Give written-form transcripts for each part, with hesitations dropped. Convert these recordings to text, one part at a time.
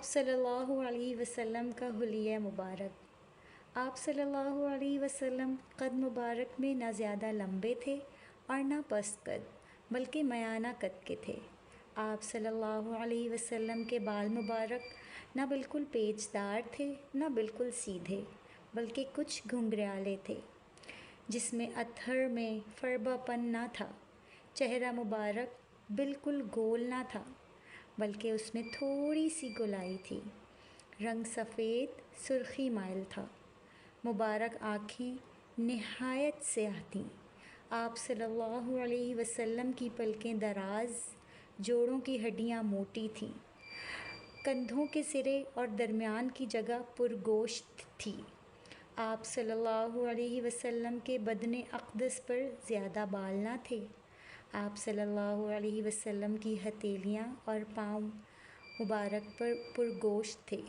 آپ صلی اللہ علیہ وسلم کا حلیہ مبارک۔ آپ صلی اللہ علیہ وسلم قد مبارک میں نہ زیادہ لمبے تھے اور نہ پست قد بلکہ میانہ قد کے تھے۔ آپ صلی اللہ علیہ وسلم کے بال مبارک نہ بالکل پیچ دار تھے نہ بالکل سیدھے بلکہ کچھ گھنگریالے تھے، جس میں اطہر میں فربہ پن نہ تھا۔ چہرہ مبارک بالکل گول نہ تھا بلکہ اس میں تھوڑی سی گولائی تھی۔ رنگ سفید سرخی مائل تھا۔ مبارک آنکھیں نہایت سیاہ تھیں۔ آپ صلی اللہ علیہ وسلم کی پلکیں دراز، جوڑوں کی ہڈیاں موٹی تھیں، کندھوں کے سرے اور درمیان کی جگہ پرگوشت تھی۔ آپ صلی اللہ علیہ وسلم کے بدن اقدس پر زیادہ بال نہ تھے۔ آپ صلی اللہ علیہ وسلم کی ہتھیلیاں اور پاؤں مبارک پر پرگوشت تھے۔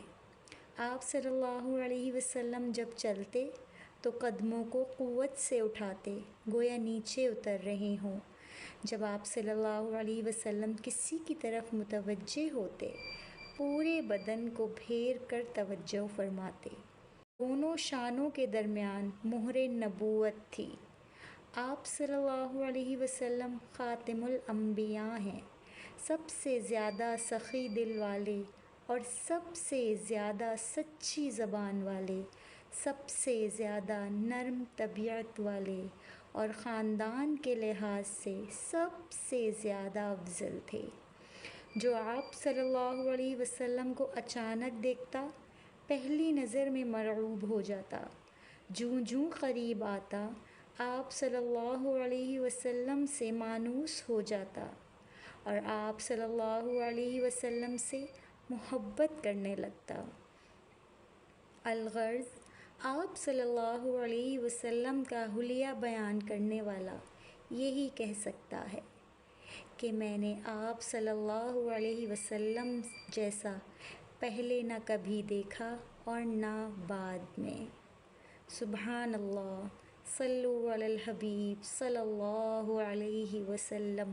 آپ صلی اللہ علیہ وسلم جب چلتے تو قدموں کو قوت سے اٹھاتے گویا نیچے اتر رہے ہوں۔ جب آپ صلی اللہ علیہ وسلم کسی کی طرف متوجہ ہوتے پورے بدن کو پھیر کر توجہ فرماتے۔ دونوں شانوں کے درمیان مہر نبوت تھی۔ آپ صلی اللہ علیہ وسلم خاتم الانبیاء ہیں، سب سے زیادہ سخی دل والے اور سب سے زیادہ سچی زبان والے، سب سے زیادہ نرم طبیعت والے اور خاندان کے لحاظ سے سب سے زیادہ افضل تھے۔ جو آپ صلی اللہ علیہ وسلم کو اچانک دیکھتا پہلی نظر میں مرعوب ہو جاتا، جوں جوں قریب آتا آپ صلی اللہ علیہ وسلم سے مانوس ہو جاتا اور آپ صلی اللہ علیہ وسلم سے محبت کرنے لگتا۔ الغرض آپ صلی اللہ علیہ وسلم کا حلیہ بیان کرنے والا یہی کہہ سکتا ہے کہ میں نے آپ صلی اللہ علیہ وسلم جیسا پہلے نہ کبھی دیکھا اور نہ بعد میں۔ سبحان اللہ، صلو علی الحبیب صلی اللہ علیہ وسلم۔